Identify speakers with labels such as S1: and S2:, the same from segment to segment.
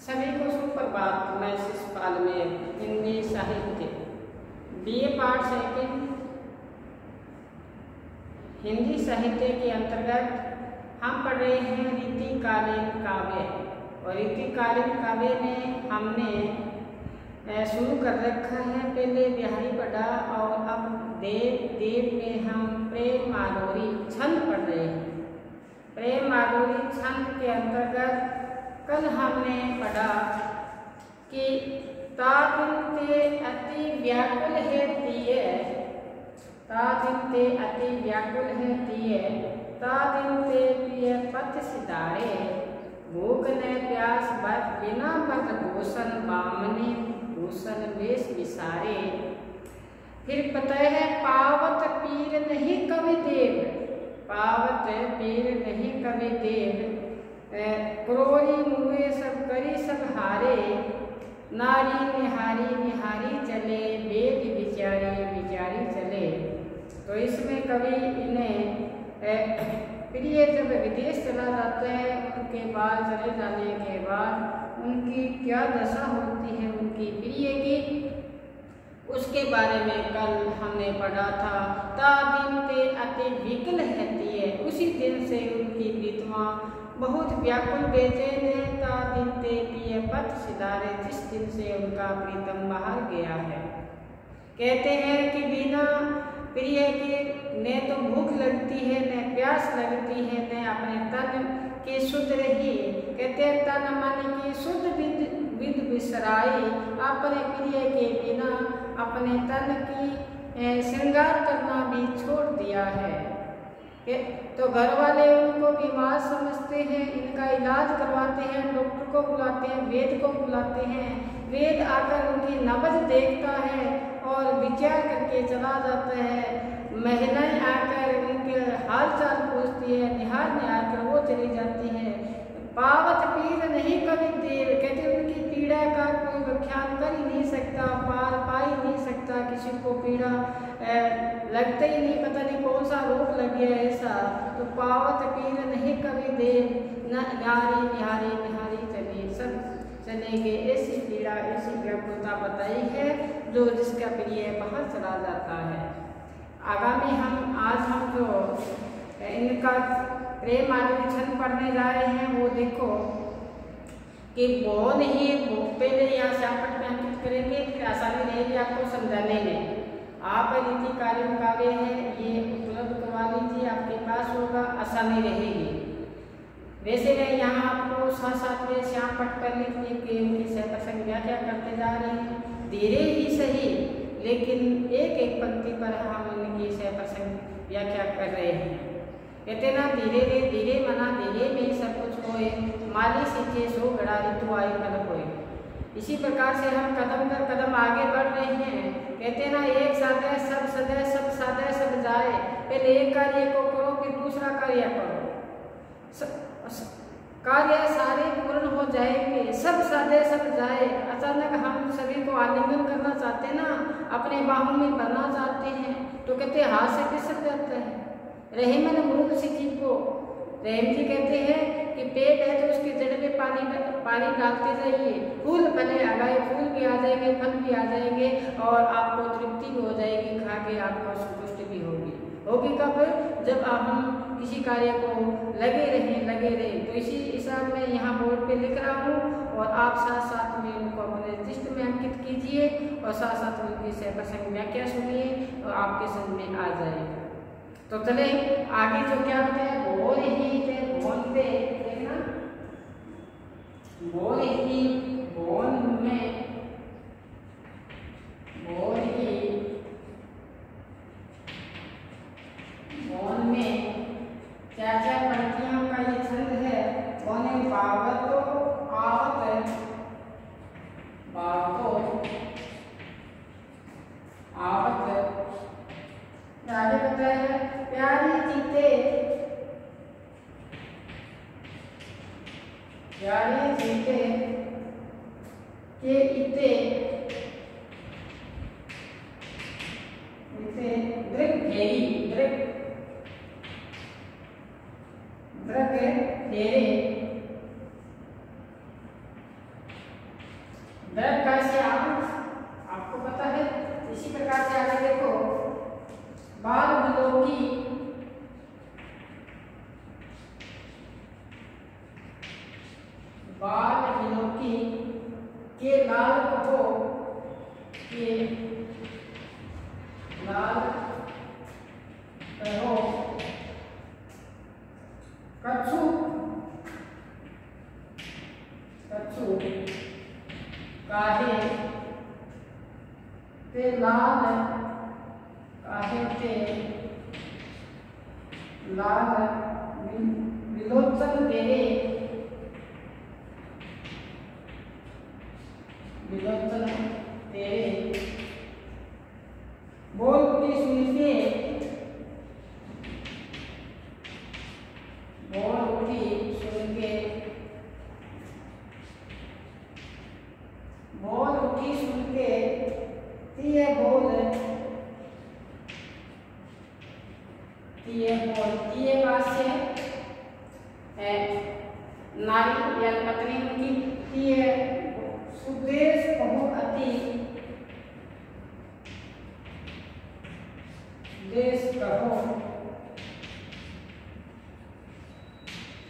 S1: सभी को सुप्रभात। मैं शिशुपाल में हिंदी साहित्य BA पार्ट सेकंड हिंदी साहित्य के अंतर्गत हम पढ़ रहे हैं रीतिकालीन काव्य। और रीतिकालीन काव्य में हमने शुरू कर रखा है, पहले बिहारी पढ़ा और अब देव देव में हम प्रेम माधुरी छंद पढ़ रहे हैं। प्रेम माधुरी छंद के अंतर्गत कल हमने पढ़ा कि तादिनते अति व्याकुल है तिये, तादिनते अति व्याकुल है तिये, तादिनते पिय पथ सिधारे, भूख न प्यास बत बिना पत भूषण बामनी भूषण वेश विसारे। फिर पता है पावत पीर नहीं कवि देव, पावत पीर नहीं कवि देव, क्रोरी मुए सब करी सब हारे, नारी निहारी निहारी चले, वेद विचारी विचारी चले। तो इसमें कवि इन्हें प्रिय जब विदेश चला जाता है, उनके बाद चले जाने के बाद उनकी क्या दशा होती है उनकी प्रिय की, उसके बारे में कल हमने पढ़ा था। तादिनते अति विकल रहती है, उसी दिन से उनकी विधवा बहुत व्याकुल बेचैन है। तादिनते पिय पथ सिधारे, जिस दिन से उनका प्रीतम बाहर गया है। कहते हैं कि बिना प्रिय के न तो भूख लगती है, न प्यास लगती है, न अपने तन के शुद्ध रही। कहते हैं तन मन की शुद्ध विद विसराई, अपने प्रिय के बिना अपने तन की श्रृंगार करना भी छोड़ दिया है। तो घर वाले उनको बीमार समझते हैं, इनका इलाज करवाते हैं, डॉक्टर को बुलाते हैं, वेद को बुलाते हैं। वेद आकर उनकी नब्ज देखता है और विचार करके चला जाता है। महिलाएं आकर उनके हाल चाल पूछती है, निहार निहार कर वो चली जाती है। पावत पीर नहीं कवि देव, कहते उनकी पीड़ा का कोई व्याख्यान कर ही नहीं सकता, पार पा ही नहीं सकता, किसी को पीड़ा लगता ही नहीं, पता नहीं कौन सा रोग लग गया ऐसा। तो पावत पीर नहीं कवि देव, नारी निहारी निहारी चले सब चलेंगे, ऐसी पीड़ा ऐसी व्याकुलता बताई है जो जिसका प्रिय बाहर चला जाता है। आगामी हम जो इनका प्रेम माधुरी छंद पढ़ने जा रहे हैं, वो देखो कि बहुत ही पहले यहाँ से आप पट में अंकित करेंगे, फिर आसानी रहेगी आपको समझाने में। आप रीतिकालीन काव्य है, ये उपलब्ध करवा लीजिए, आपके पास होगा, आसानी रहेगी। वैसे मैं यहाँ आपको साथ में श्याम पट कर लिखने के उनकी सहप्रसंग व्याख्या करते जा रहे हैं, धीरे ही सही, लेकिन एक एक पंक्ति पर हम उनकी सहप्रसंग व्याख्या कर रहे हैं। कहते ना धीरे रे धीरे मना धीरे में सब कुछ होए, माली सींचे सो घड़ा ऋतु आई कल होए। इसी प्रकार से हम कदम दर कदम आगे बढ़ रहे हैं। कहते ना एक सादे सब सदे सब सादे सब जाए, पहले एक कार्य को करो फिर दूसरा कार्य करो, कार्य सारे पूर्ण हो जाएंगे, सब सादे सब जाए। अचानक हम सभी को आलिंगन करना चाहते ना, अपने बाहों में भरना चाहते हैं, तो कहते हाथ से फिसल जाता है। रहे मैंने मूल सी जीव को, रहीम जी कहते हैं कि पेट है तो उसके जड़ में पानी डालते जाइए, फूल भले आ गए, फूल भी आ जाएंगे, फल भी आ जाएंगे और आपको तृप्ति भी हो जाएगी, खा के आपको संतुष्टि भी होगी। कब? जब हम किसी कार्य को लगे रहें। तो इसी हिसाब में यहाँ बोर्ड पे लिख रहा हूँ और आप साथ साथ में उनको अपने दृष्टि में अंकित कीजिए और साथ साथ उनकी सहप्रसंग व्याख्या सुनिए और आपके समझ में आ जाएगा। तो चले आगे जो क्या होते हैं, बोल ही थे बोलते, देखना बोल ही बोल में बोल ही बोल में चार चार पंक्तियों का ये छंद है। बोने बावतो आवत बावतो आवत, आगे बताया है प्यारी जीते के इते दृक घेरी दृक घेरे बाल बिलोकी के लाल कहो, के लाल कहो, कछु कछु काहे ते लाल, काहे ते लाल विलोचन तेरे, विलोचन तेरे बोलती सुन के, बोल उठी सुन के, बोल उठी सुन के तिये बोल, तिये बोल, तिये वास्य है नारी या पत्नी उनकी, तिये सुदेश कहो अति, देश कहो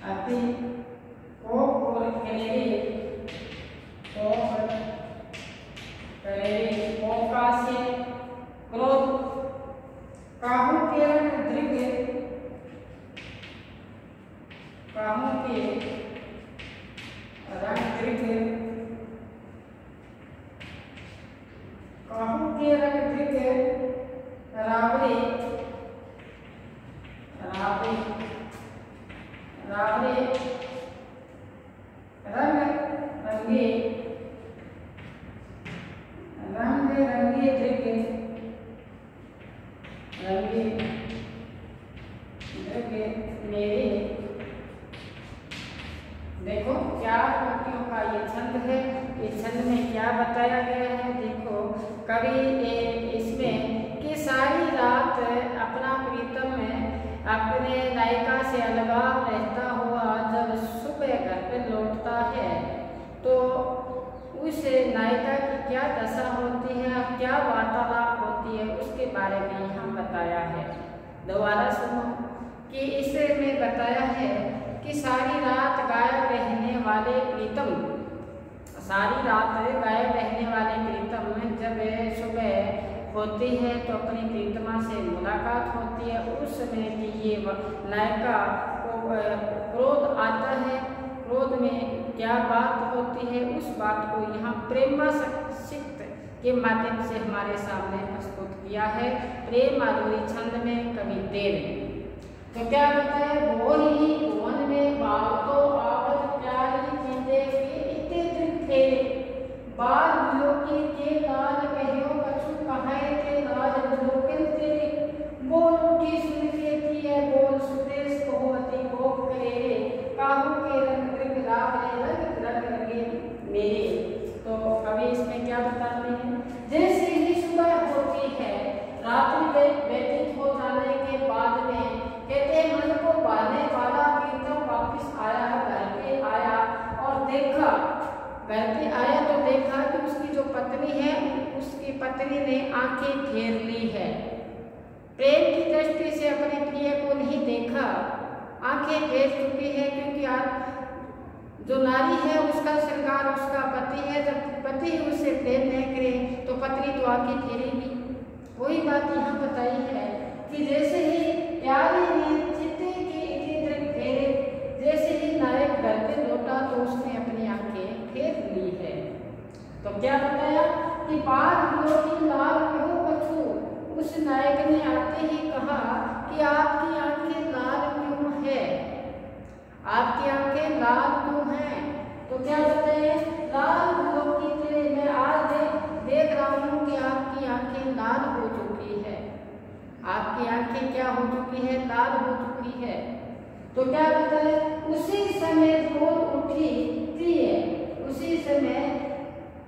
S1: अति, कोप और करेरे, कोप करेरे, कोपा से क्रोध, काहू के रंग दृग, काहू के रंग दृग, काहू के रंग दृग, रावरे, रावरे, रावरे रंग रंगे, रंग रंगे दृग, रंगे दृग मेरे। देखो चार पंक्तियों का ये छंद है। इस छंद में क्या बताया गया है, देखो कवि इसमें कि सारी रात अपना प्रीतम अपने नायिका से अलगाव रहता हुआ जब सुबह घर पे लौटता है तो उस नायिका की क्या दशा होती है, क्या वार्तालाप होती है, उसके बारे में यहाँ बताया है। दोबारा सुनो कि इसमें बताया है कि सारी रात गायब रहने वाले प्रीतम, सारी रात गायब रहने वाले प्रीतम जब सुबह होती है तो अपनी प्रीतमा से मुलाकात होती है। उस समय भी ये नायिका को क्रोध आता है। क्रोध में क्या बात होती है, उस बात को यहाँ प्रेमासक्त के माध्यम से हमारे सामने प्रस्तुत किया है। प्रेम माधुरी छंद में कवि देव तो क्या बताया, वो ही भुवन में बाल तो आवत प्यारी चीजें के इतने थे, बाल बिलोकी के लाल कहियो कछु कहाए थे राज बिलोकिन तेरे, बोल उठी सुन के थिए बोल सुदेश कहो अति भोग करे, काहू के रंग दृग रावरे रंग रंग रंगे मेरे। तो कवि इसमें क्या बताते हैं, जैसे ही सुबह होती है, रात्रि व्यतीत हो जाने के बाद में कहते मन को बांधने वाला प्रीतम वापिस आया, घर पे आया और देखा, घर पे आया तो देखा कि उसकी जो पत्नी है उसकी पत्नी ने आंखें फेर ली है। प्रेम की दृष्टि से अपने प्रिय को नहीं देखा, आंखें फेर चुकी है, क्योंकि आज जो नारी है उसका श्रृंगार उसका पति है। जब पति उससे प्रेम नहीं करे तो पत्नी तो आंखें फेरेगी। वही बात यहाँ बताई है कि जैसे ही प्यारी ने चित्ते के इतने फेरे, जैसे ही नायक घर पे लौटा तो उसने अपनी आंखें फेर ली है। तो क्या बताया कि बाल बिलोकी लाल क्यों कछु, उस नायक ने आते ही कहा कि आपकी आंखें लाल क्यों है, आपकी आंखें लाल क्यों हैं। तो क्या बताए, लाल बिलोकी तेरे, मैं आज देख रहा हूँ कि आपकी आंखें लाल हो चुकी है, आपकी आंखें क्या हो चुकी है, लाल हो चुकी है। तो क्या बताए, उसी समय बोल उठी थी, उसी समय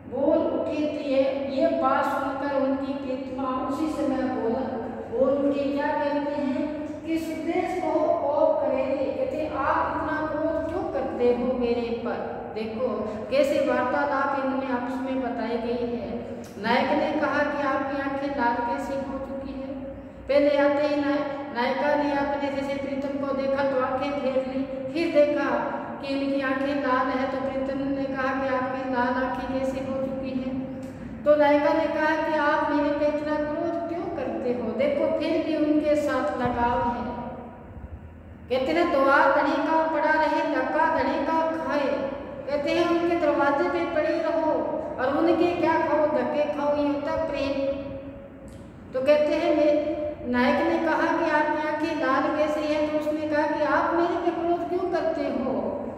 S1: बोल उठी थी। ये बात सुनकर उनकी प्रीतमा उसी समय बोल उठी। क्या कहते हैं कि सुदेश को कोप करेंगे, कहते आप इतना क्रोध क्यों करते हो मेरे पर। देखो कैसे वार्तालाप इनमें आपस में बताई गई है। नायक ने कहा कि आपकी आंखें लाल कैसे हो चुकी है। पहले आते ही नायिका ने अपने जैसे प्रीतम को देखा तो आंखें फेर ली, फिर देखा कि इनकी आंखें लाल है, तो प्रीतम ने कहा कि आपकी लाल आंखें कैसे हो चुकी हैं? तो नायिका ने कहा कि आप मेरे पे इतना क्रोध क्यों करते हो? देखो फिर भी उनके साथ लगाव है। कहते हैं द्वार धनी का पड़ा रहे, धक्का धनी का खाए। कहते हैं उनके दरवाजे पे पड़े रहो और उनके क्या खाओ, धक्के खाओ, ये होता प्रेम। तो कहते हैं नायक ने कहा कि आपकी आंखें लाल कैसे है? तो उसने कहा कि आप मेरे पे क्रोध क्यों करते हो?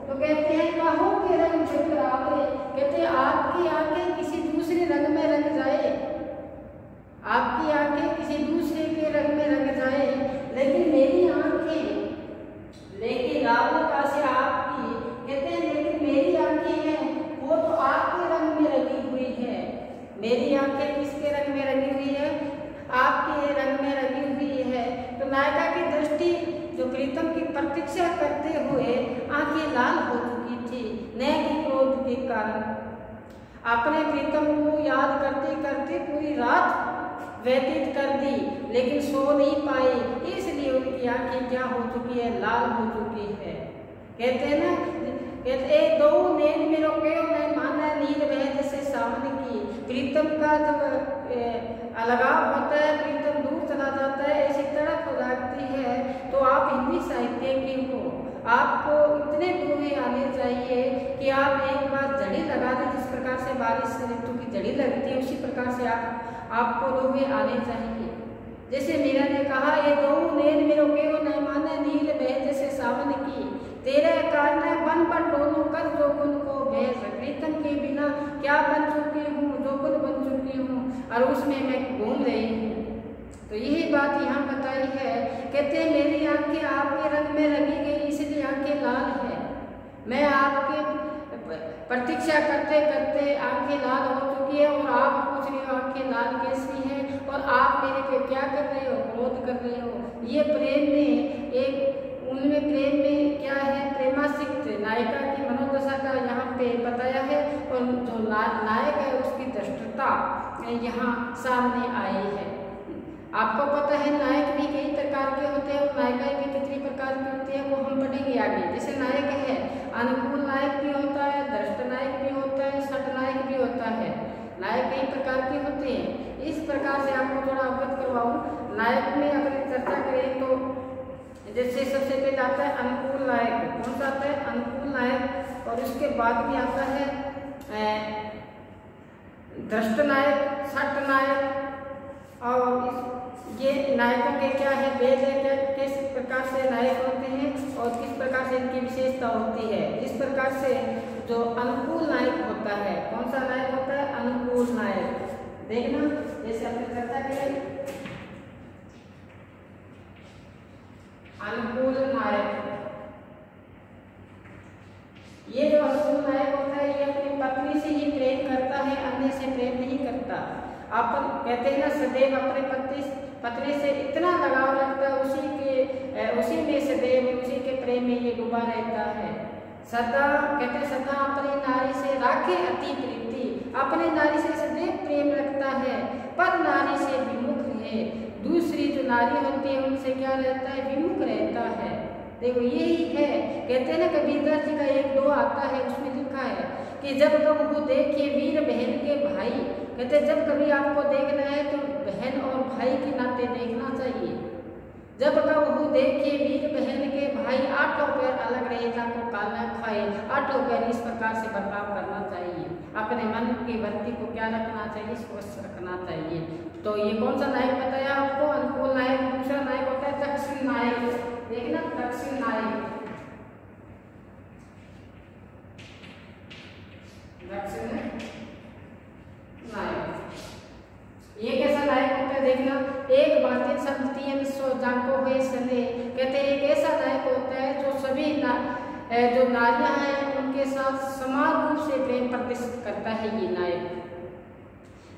S1: तो कहते हैं बाहों के रंग बिखरावे। कहते हैं आपकी आंखें किसी दूसरे रंग में रंग जाए, आपकी आंखें किसी दूसरे के रंग में रंग जाए, लेकिन मेरी आंखें, लेकिन रावण का से आपकी, कहते हैं लेकिन मेरी आंखें हैं वो तो आपके रंग में रंगी हुई है। मेरी आंखें किसके रंग में रंगी हुई है? आपके रंग में रंगी हुई है। तो नायिका की दृष्टि जो प्रीतम की प्रतीक्षा करते हुए आंखें लाल हो चुकी थी, न कि क्रोध के कारण। अपने प्रीतम को याद करते करते पूरी रात व्यतीत कर दी, लेकिन सो नहीं पाए, इसलिए उनकी आंखें क्या हो चुकी है? लाल हो चुकी है। कहते हैं ना, कहते दो नैन मेरो कयो न माना नीर बह जैसे सावन की। प्रीतम का जब अलगाव होता है, प्रीतम दूर चला जाता है, ऐसी तड़प लगती है। तो आप हिंदी साहित्य के हो, आपको इतने दोहे आने चाहिए कि आप एक बार जड़ी लगा दें। जिस प्रकार से बारिश ऋतु की जड़ी लगती है, उसी प्रकार से आपको दोहे आने चाहिए। जैसे मीरा ने कहा, ये दो नैन मेरो कयो न माने नीर बह जैसे सावन की। तेरे कारण बन बन दोनों कर जोगुन को भेज। प्रीतम के बिना क्या बन चुकी हूँ, जोगुन बन चुकी हूँ, और उसमें मैं घूम रही हूँ। तो यही बात यहाँ बताई है। कहते हैं मेरी आंखें आपके रंग में रंगी गई, इसलिए आंखें लाल है। मैं आपके प्रतीक्षा करते करते आंखें लाल हो चुकी है, और आप पूछ रहे हो आंखें लाल कैसी हैं, और आप मेरे पे क्या कर रहे हो? क्रोध कर रहे हो। ये प्रेम में एक, उनमें प्रेम में क्या है? प्रेमासिक्त नायिका की मनोदशा का यहाँ पे बताया है, और जो नायक है उसकी दृष्टता यहाँ सामने आई है। आपको पता है नायक भी कई प्रकार के होते हैं, और नायिकाएं भी कितनी प्रकार की होती है, वो हम पढ़ेंगे आगे। जैसे नायक है, अनुकूल नायक भी होता है, दृष्ट नायक भी होता है, सट नायक भी होता है। नायक कई प्रकार के होते हैं। इस प्रकार से आपको थोड़ा अवगत करवाऊँ। नायक में अगर चर्चा करें तो जैसे सबसे पहले आता है अनुकूल नायक। कौन सा आता है? अनुकूल नायक। और उसके बाद भी आता है दृष्ट नायक, सट नायक। और ये नायकों के क्या है भेद है, किस प्रकार से नायक होते हैं और किस प्रकार से इनकी विशेषता होती है। इस प्रकार से जो अनुकूल नायक होता है, कौन सा नायक होता है? अनुकूल नायक। देखना, जैसे अपने चर्चा करें, अनुकूल नायक, ये जो अनुकूल नायक होता है, ये अपनी पत्नी से ही प्रेम करता है, अन्य से प्रेम नहीं करता। आप कहते हैं ना, सदैव अपने पत्नी से इतना लगाव रखता है, उसी में सदैव उसी के प्रेम में ये डूबा रहता है। सदा, कहते हैं सदा अपनी नारी से राखे अति प्रीति। अपने नारी से सदैव प्रेम रखता है, पर नारी से विमुख है। दूसरी जो नारी होती है उनसे क्या रहता है? विमुख रहता है। देखो यही है। कहते हैं ना, कबीरदास जी का एक दो आता है, उसमें लिखा है कि जब कभी देखिए वीर बहन के भाई। कहते हैं जब कभी आपको देखना है तो बहन और भाई के नाते देखना चाहिए। जब कभी देखिए वीर बहन के भाई, आठों पैर अलग रहे ताको काला खाए। आठों पैर इस प्रकार से बर्ताव करना चाहिए। अपने मन की वृत्ति को क्या रखना चाहिए? स्वस्थ रखना चाहिए। तो ये कौन सा नायक बताया आपको? अनुकूल नायक। दूसरा नायक होता है दक्षिण नायक। देखना, दक्षिण नायक, दक्षिण नायक, ये कैसा नायक होता है? देखना, एक बातें सब तीन सौ जाको हुए सने। कहते हैं एक ऐसा नायक होता है जो सभी जो नारियां हैं उनके साथ समान रूप से प्रेम प्रदर्शित करता है। ये नायक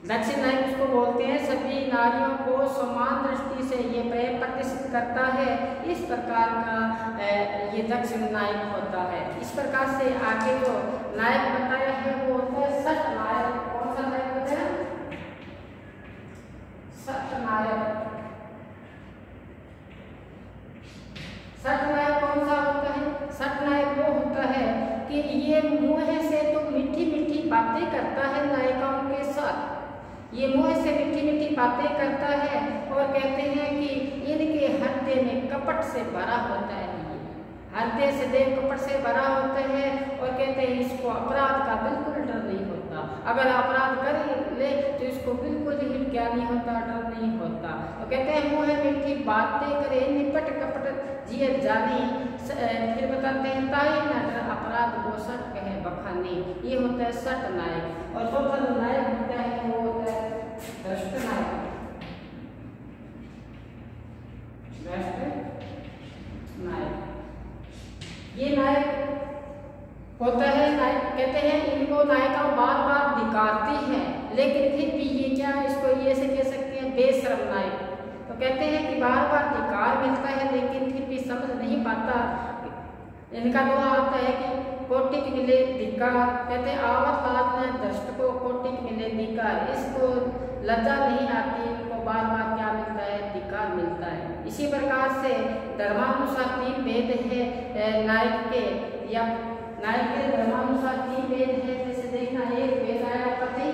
S1: दक्षिण नायक उसको बोलते हैं, सभी नारियों को समान दृष्टि से ये प्रेम प्रदर्शित करता है। इस प्रकार का ये दक्षिण नायक होता है। इस प्रकार से आगे जो नायक बताया है वो होता है सट नायक। कौन सा नायक होता है? सट नायक। सट नायक कौन सा होता है? सट नायक वो होता है ये मुँह से तो मीठी मीठी बातें करता है नायिकाओं के साथ, ये मुँह से मीठी मीठी बातें करता है और कहते हैं कि इनके हृदय में कपट से भरा होता है, हृदय से देव कपट से भरा होता है। और कहते हैं इसको अपराध का बिल्कुल डर नहीं होता, अगर अपराध कर ले तो इसको बिल्कुल ही क्या नहीं होता, डर नहीं होता। तो कहते हैं मुँह मीठी बातें करे निपट कपट जिए जाने। फिर बताते हैं ताई न डर अपराध वो सट कहे बखाने, ये होता है सट नायक। और चौथा जो नायक होता है वो होता है भ्रष्ट नायक, भ्रष्ट नायक। ये नायक होता है, नायक कहते हैं इनको नायिका बार बार धिकारती है, लेकिन फिर भी ये क्या इसको ये से कह सकते हैं बेशर्म नायक। तो कहते हैं कि बार बार धिकार मिलता है लेकिन फिर भी समझ नहीं पाता। इनका दुआ आता है कि कोटिक मिले धिकार, कहते हैं आवत लाद में दृष्ट को कोटिक मिले धिकार, इसको लज्जा नहीं आती, इनको बार बार क्या मिलता है, धिकार मिलता है। इसी प्रकार से धर्मानुसार 3 भेद है नायक के, या नायक के धर्मानुसार 3 भेद है। जैसे देखना, एक भेद आया पति,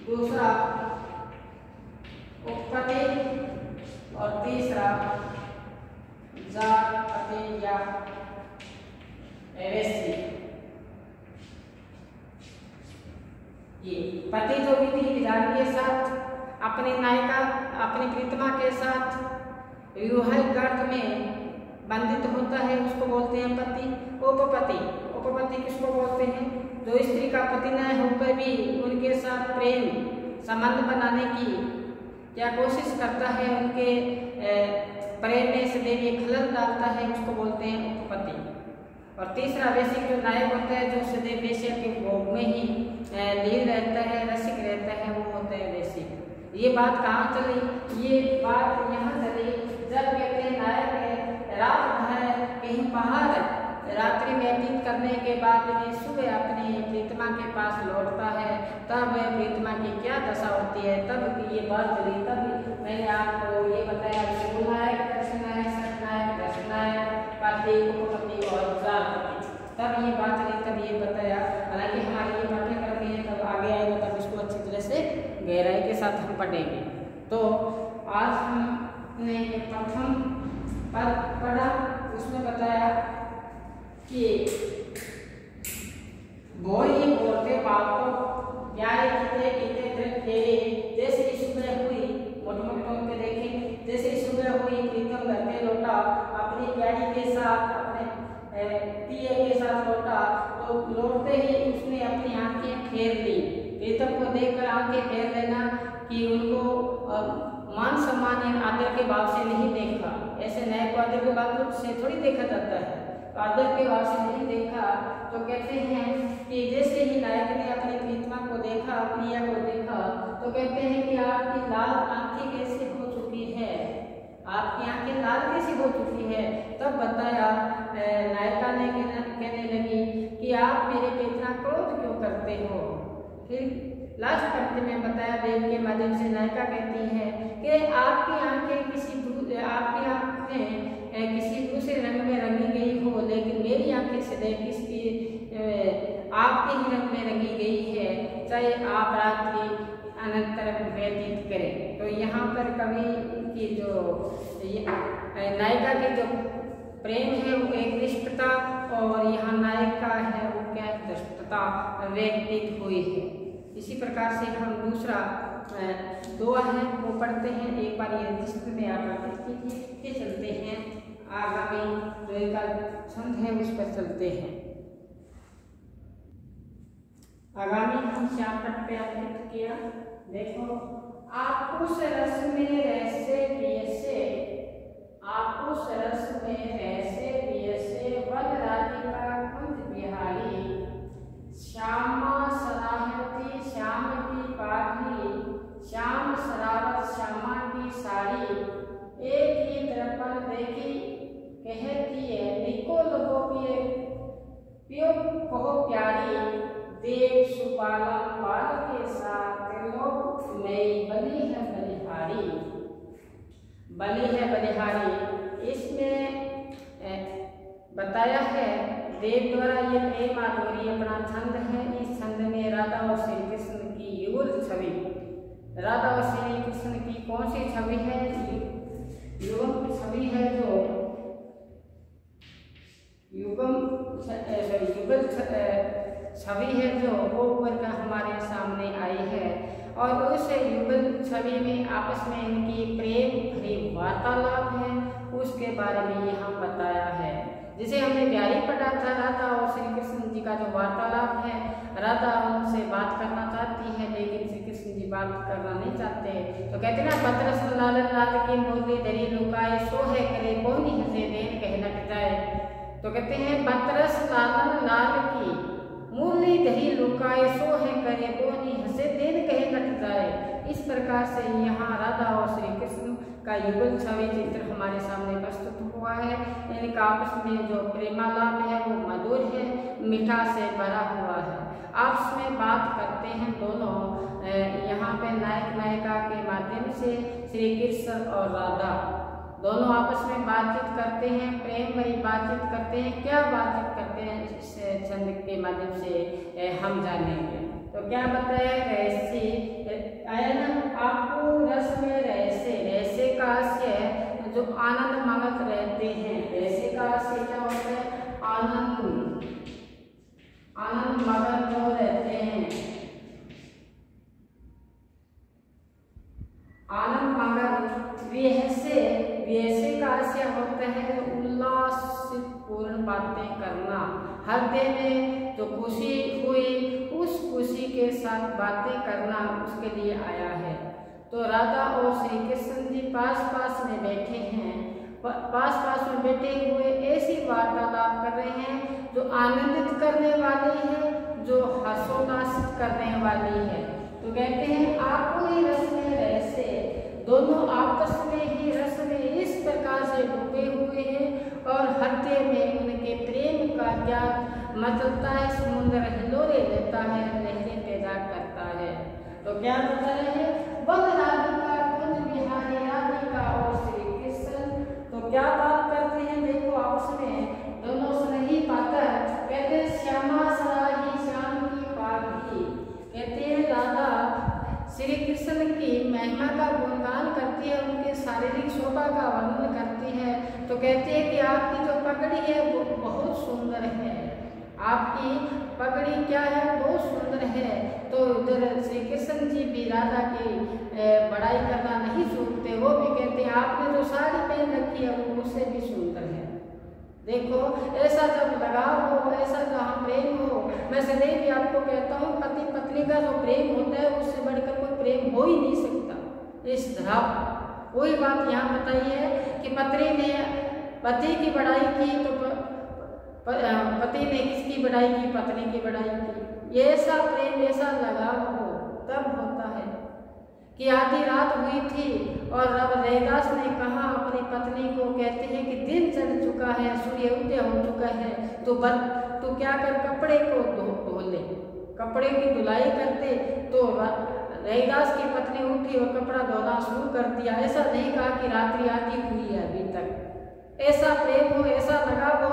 S1: दूसरा उपपति और तीसरा जापति या एवेसी। ये पति जो विधि विधान के साथ अपने नायिका अपनी प्रीतमा के साथ विवाहिक गर्भ में बंधित होता है उसको बोलते हैं पति। उपपति, उपपति किसको बोलते हैं, जो स्त्री का पति न होकर भी उनके साथ प्रेम संबंध बनाने की क्या कोशिश करता है, उनके प्रेम में सदैव ये खलल डालता है, उसको बोलते हैं उपपति। और तीसरा वैश्य जो नायक होता है, जो सदैव वैश्य के भोग में ही लीन रहता है, रसिक रहता है, वो होता है वैश्य। ये बात कहाँ चली, ये बात यहाँ चली जब कहते हैं नायक रात भर कहीं बाहर रात्रि व्यतीत करने के बाद में सुबह अपनी प्रीतमा के पास लौटता है, तब प्रीतमा की क्या दशा होती है, तब ये बात चली। तब मैंने आपको ये बताया नायक, दर्शनायक, सटनायक, दर्शनायक, पति, उपपति और जापति, तब ये बात चली, तब ये बताया। हालांकि हमारे ये पाठ्यक्रम में तब आगे आएगा, तब इसको अच्छी तरह से गहराई के साथ हम पढ़ेंगे। तो आज हमने प्रथम पद पढ़ा, उसमें बताया कि बोरी बोलते बातों प्यारे कीते कीते दृढ़ फेरे, जैसे ही सुबह हुई, मोटे मोटे तौर पे देखें, जैसे ही सुबह हुई प्रीतम घर पे लौटा, अपनी प्यारी के साथ अपने पिए के साथ लौटा, तो लौटते ही उसने अपनी आंखें फेर ली। प्रीतम को देखकर आंखें फेर लेना कि उनको मान सम्मान या आदर के भाव से नहीं देखा, ऐसे नए को आदर के भाव से थोड़ी देखा जाता है, आदर के भाव से नहीं देखा। तो कहते हैं कि जैसे ही नायक ने अपनी प्रीतमा को देखा, प्रिया को देखा, तो कहते हैं कि आपकी लाल आंखें कैसे हो चुकी है, आपकी आंखें लाल कैसे हो चुकी है। तब बताया नायिका ने कहने लगी कि आप मेरे पे इतना क्रोध क्यों करते हो। फिर लास्ट पंक्ति में बताया वेद के माध्यम से नायिका कहती है कि आपकी आंखें किसी दूसरे रंग में रंगी गई हो, लेकिन मेरी आंखें सदैव किसकी आपके ही रंग में रंगी गई है, चाहे आप रात्रि अनंतर व्यतीत करें। तो यहाँ पर कवि की जो नायिका की जो प्रेम है वो एक निष्ठता, और यहाँ नायक का है वो क्या दृष्टता व्यतीत हुई है। इसी प्रकार से हम दूसरा दुआ है वो पढ़ते हैं। एक बार ये जिस्त में आप अर्पित कीजिए, फिर चलते हैं आगामी जो एक छंद है उस पर चलते हैं। आगामी हम श्याम पट पे अर्पित किया। देखो, आप उस रस में रहसे पियसे, आप उस रस में रहसे पियसे, वन राधिका कुंज बिहारी, श्यामा सराहती श्याम की पाघी, श्याम सरावत श्यामा की साड़ी, एक ही दर्पण देखी कहती है निको लगो पिए पियो कहो प्यारी, देव सुबालम बाल के साथ लोग नई बली है बलिहारी, बलि है बलिहारी। इसमें बताया है देव द्वारा ये प्रेम माधुरी अपना छंद है। इस छंद में राधा और श्री कृष्ण की युगल छवि, राधा और श्री कृष्ण की कौन सी छवि है? युगल छवि है, जो युगल छवि है जो वो ऊपर का हमारे सामने आई है। और उस युगल छवि में आपस में इनकी प्रेम भरी वार्तालाप है, उसके बारे में यहाँ बताया है। जिसे हमने प्यारी पढ़ा था, राधा और श्री कृष्ण जी का जो वार्तालाप है, राधा उनसे बात करना चाहती है लेकिन श्री कृष्ण जी बात करना नहीं चाहते। तो कहते ना, बतरस लाल लाल की मोरली दरी लुकाए, सो है करे बोनी हंसे देन कह नट जाए। तो कहते हैं बतरस लाल लाल की मुरली दही लुकाए, सो है करे बोनी हंसे देन कहे नट जाए। इस प्रकार से यहाँ राधा और श्री कृष्ण का युगल छवि चित्र हमारे सामने प्रस्तुत हुआ है। इनका आपस में जो प्रेमालाप है वो मधुर है, मिठास से भरा हुआ है। आपस में बात करते हैं दोनों, यहाँ पे नायक नायिका के माध्यम से श्री कृष्ण और राधा दोनों आपस में बातचीत करते हैं, प्रेम भरी बातचीत करते हैं। क्या बातचीत करते हैं इस छंद के माध्यम से हम जानेंगे। तो क्या बताया, रहस्य आया ना आपको, रस में रहस्य, रहस्य का आशय जो आनंद मगन रहते हैं। रहस्य का आशय क्या होता है? आनंद, आनंद मगन जो रहते हैं, आनंद मगन। रहस्य का आशय होता है उल्लासित पूर्ण बातें करना। हृदय में जो खुशी हुई उस खुशी के साथ बातें करना उसके लिए आया है। तो राधा और श्री कृष्ण जी पास पास में बैठे हैं, पास पास में बैठे हुए ऐसी वार्तालाप कर रहे हैं जो आनंदित करने वाली है, जो हर्षोल्लासित करने वाली है। तो कहते हैं आपको ही रस में रहस्य, दोनों आपस में ही रस में इस प्रकार से डूबे हुए हैं और हृदय में उनके प्रेम का ज्ञान मचलता है, समुद्र हिलोरे लेता है, लहरें पैदा करता है। तो क्या बता रहे हैं? वन राधिका कुंज बिहारी राधिका और श्री कृष्ण। तो क्या बात करते हैं? देखो आपस में दोनों स्नेही पाकर कहते हैं श्यामा सराही श्याम की पागी। कहते हैं राधा श्री कृष्ण की महिमा का गुणगान करती है, उनके शारीरिक शोभा का वर्णन करती है। तो कहते हैं कि आपकी जो पगड़ी है वो बहुत सुंदर है, आपकी पगड़ी क्या है? बहुत सुंदर है। तो उधर श्री कृष्ण जी भी राधा की बड़ाई करना नहीं छोड़ते, वो भी कहते हैं आपने जो साड़ी पहन रखी है वो मुझसे भी सुंदर है। देखो ऐसा जब लगाव हो, ऐसा जहाँ प्रेम हो, मैं सदैव भी आपको कहता हूँ पति पत्नी का जो प्रेम होता है उससे बढ़कर कोई प्रेम हो ही नहीं सकता इस धरा। वही बात यहाँ बताई है कि पत्नी ने पति की बड़ाई की तो पति ने किसकी बड़ाई की? पत्नी की बड़ाई की। ये ऐसा प्रेम, ऐसा लगाव हो तब होता है। कि आधी रात हुई थी और रब रैदास ने कहा अपनी पत्नी को, कहते हैं कि दिन चढ़ चुका है, सूर्य उदय हो चुका है, तो क्या कर कपड़े को धो ले। कपड़े की धुलाई करते तो रैदास की पत्नी उठी और कपड़ा धोना शुरू कर दिया। ऐसा नहीं कहा कि रात्रि आधी हुई है अभी तक। ऐसा प्रेम हो, ऐसा लगाव हो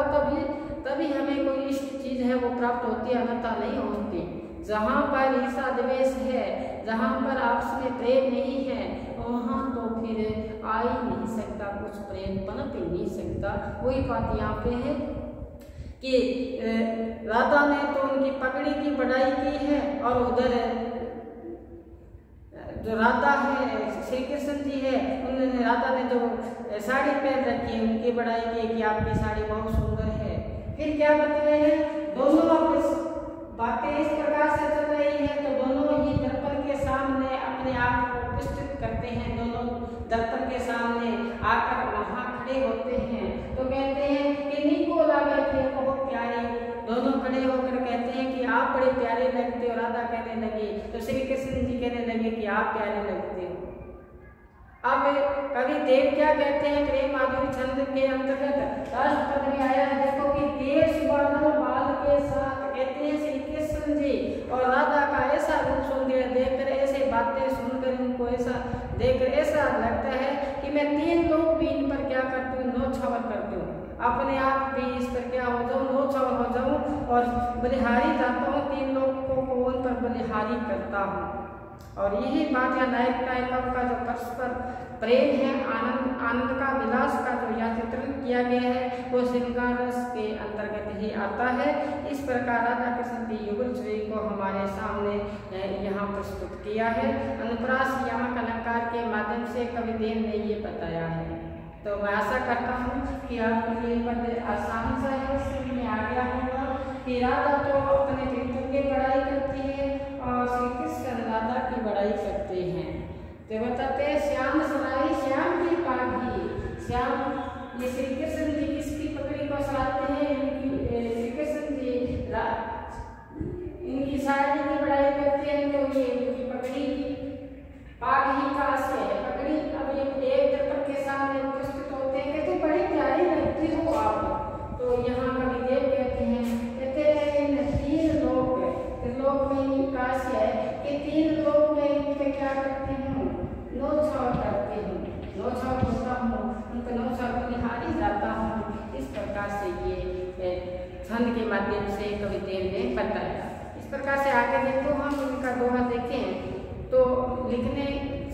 S1: तभी हमें कोई इष्ट चीज है वो प्राप्त होती है, अन्यथा नहीं होती। जहाँ पर ईर्षा द्वेष है, जहाँ पर आपस में प्रेम नहीं है, वहाँ तो फिर आ ही नहीं सकता, कुछ प्रेम पनप ही नहीं सकता। वही बात यहाँ पे है कि राधा ने तो उनकी पगड़ी की बढ़ाई की है और उधर जो राधा है, श्री कृष्ण जी है, उन्होंने राधा ने जो साड़ी पहन रखी है उनकी बढ़ाई की कि आपकी साड़ी बहुत सुंदर है। फिर क्या बता रहे हैं? दोनों बातें इस प्रकार से चल रही है तो दोनों ही दर्पण के सामने अपने आप को प्रस्तुत करते हैं। दोनों दर्पण के सामने आकर वहां खड़े होते हैं तो कहते हैं कि नीको लागे थे बहुत प्यारे। दोनों खड़े होकर कहते हैं कि आप बड़े प्यारे लगते हो। राधा कहने लगी तो श्री कृष्ण जी कहने लगे कि आप प्यारे लगते हो। अब कवि देव क्या कहते हैं? प्रेम माधुरी छंद के अंतर्गत राष्ट्रपद में आया है। देखो कि देश वर्णन बाल के साथ कहते हैं श्री कृष्ण जी और राधा का ऐसा रूप सौंदर्य देखकर, ऐसे बातें सुनकर, इनको ऐसा देखकर ऐसा लगता है कि मैं तीन लोग भी इन पर क्या करती हूँ, नौछावर करती हूँ। अपने आप भी इस पर क्या हो जाऊँ, लो-छावर हो जाऊँ और बलिहारी जाता हूँ, 3 लोगों को उन पर बलिहारी करता हूँ। और यही बात या नायक नायिकाओं का जो परस्पर प्रेम है, आनंद का, विलास का जो यहाँ चित्रण किया गया है वो श्रृंगार रस के अंतर्गत ही आता है। इस प्रकार राधा कृष्ण की युगल छवि को हमारे सामने यहाँ प्रस्तुत किया है। अनुप्रास यमक अलंकार के माध्यम से कविदेव ने ये बताया है। तो मैं आशा करता हूँ कि आपको ये पद आसान सा है, समझ में आ गया होगा कि राधा तो अपने प्रीतम की बड़ाई करती है और श्री कृष्ण राधा की बड़ाई करते हैं। तो बताते हैं श्याम सराई श्याम की पागी, श्याम ये श्री कृष्ण जी किसकी पकड़ी को सराहते हैं, श्री कृष्ण जी इनकी शायरी की बड़ाई करते हैं। तो ये इनकी पकड़ी पागी का से पकड़ी अब एक दर्पण के सामने उपस्थित होते हैं, कहते बड़ी प्यारी लगती हो आप। तो यहाँ कविदेव कहते हैं, कहते हैं 3 लोक में काश है कि 3 लोक में इनके क्या करती हूँ, लो-छावर करती हूँ, लो-छावर होता हूँ, उनका लो-छावर बलिहारी जाता हूँ। इस प्रकार से ये छंद के माध्यम से कविदेव ने बताया। इस प्रकार से आगे देखो हम इनका दोहा देखें तो लिखने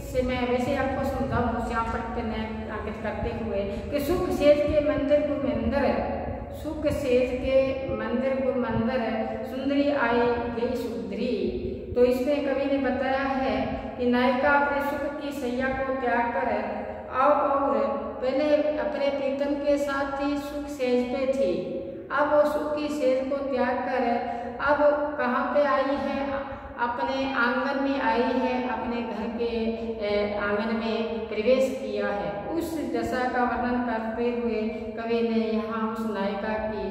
S1: से मैं वैसे आपको समझाऊँ श्याम पट पे अंकित करते हुए कि सुख सेज के मंदिर को मंदिर, सुख सेज के मंदिर को मंदिर, सुंदरी आई गई सुंदरी। तो इसमें कवि ने बताया है कि नायिका अपने सुख की सैया को त्याग कर और पहले अपने प्रीतम के साथ ही सुख सेज पे थी, अब वो सुख की सेज को त्याग कर अब कहाँ पे आई है, अपने आंगन में आई है, अपने घर के आंगन में प्रवेश किया है। उस दशा का वर्णन करते हुए कवि ने यहाँ उस नायिका की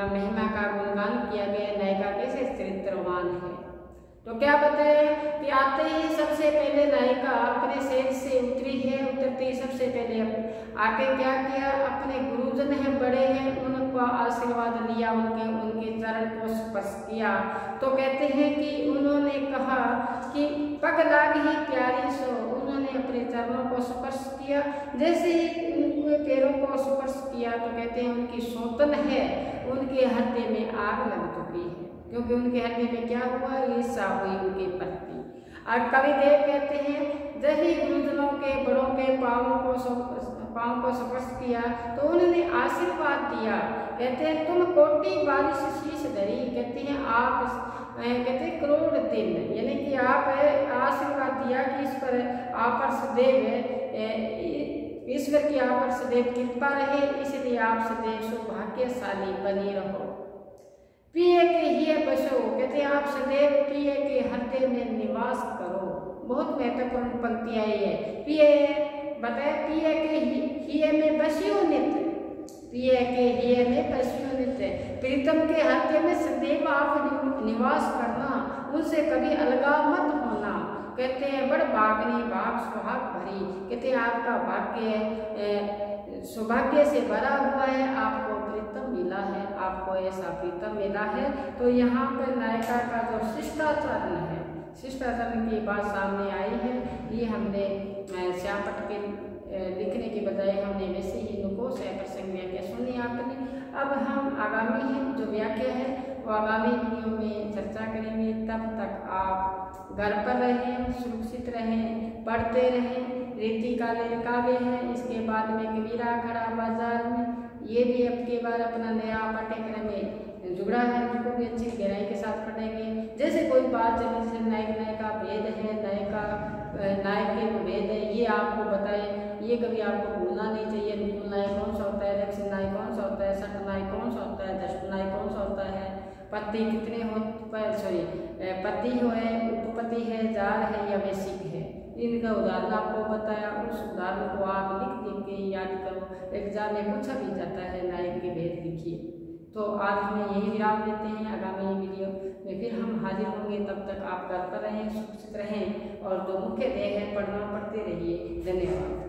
S1: महिमा का गुणगान किया गया, नायिका कैसे चरित्रवान है। तो क्या बताया कि आते ही सबसे पहले नायिका अपने सेज से उतरी है, उतरते ही सबसे पहले आके क्या किया, अपने गुरुजन है, बड़े हैं, उनका आशीर्वाद लिया, उनके चरण को स्पर्श किया। तो कहते हैं कि उन्होंने कहा कि पग लाग ही प्यारी सो, उन्होंने अपने चरणों को स्पर्श किया। जैसे ही उनके पैरों को स्पर्श किया तो कहते हैं उनकी सौतन है, उनके हृदय में आग लग चुकी है, क्योंकि उनके हृदय में क्या हुआ, ईर्ष्या हुई उनके प्रति। और कविदेव कहते हैं जब ही गुरुजनों के बड़ों के पाँव को स्पर्श किया तो उन्होंने आशीर्वाद दिया। कहते हैं तुम कोटि बारिश शीश धरी, कहते हैं आप कहते हैं करोड़ दिन, यानी कि आप आशीर्वाद दिया कि इस पर आप पर सदैव ईश्वर की आप पर सदैव कृपा रहे, इसलिए आप सदैव सौभाग्यशाली बनी रहो। पिए के ही बसो, कहते हैं आप सदैव पिए के हृदय में निवास करो। बहुत महत्वपूर्ण पंक्ति आई है। पिए बताए पिए के हिये में बसियो नित्य, पिए के हिये में बसियो नित्य, प्रीतम के हृदय में सदैव आप निवास करना, उनसे कभी अलगाव मत होना। कहते हैं बड़ भागनी भाग सुहाग भरी, कहते हैं आपका भाग्य सौभाग्य से भरा हुआ है, आपको प्रीतम मिला है, आपको ऐसा प्रीतम मिला है। तो यहाँ पर नायिका का जो शिष्टाचरण है, शिष्टाचरण की बात सामने आई है। ये हमने श्याम पट के लिखने के बजाय हमने वैसे ही नुकोश है प्रसंग व्याख्या सुनी आपने। अब हम आगामी है जो व्याख्या है वो आगामी वीडियो में चर्चा करेंगे। तब तक आप घर पर रहें, सुरक्षित रहें, पढ़ते रहें। रीति कालीन काव्य है, इसके बाद में कबीरा खड़ा बाजार में, ये भी अब के बाद अपना नया पाठ्यक्रम में जुड़ा है, उसको भी अच्छी गहराई के साथ पढ़ेंगे। जैसे कोई बात चले, जैसे नायक का भेद है, नायक के भेद है, ये आपको बताए, ये कभी आपको भूलना नहीं चाहिए। अनुकूल नायक कौन सा होता है, दक्षिण नायक कौन सा होता है, सट नायक कौन सा होता है, दष्ट नायक कौन सा होता है, पति कितने हो, पति है, उपपति है, जार है या वैशिक है, इनका उदाहरण आपको बताया। उस उदाहरण को आप लिख के याद करो, एग्जाम में पूछा भी जाता है, नायक के भेद लिखिए। तो आज हमें यही विराम देते हैं। आगामी वीडियो में फिर हम हाजिर होंगे। तब तक आप घर पर रहें, सुरक्षित रहें और जो मुख्य ध्येय है पढ़ना, पढ़ते रहिए। धन्यवाद।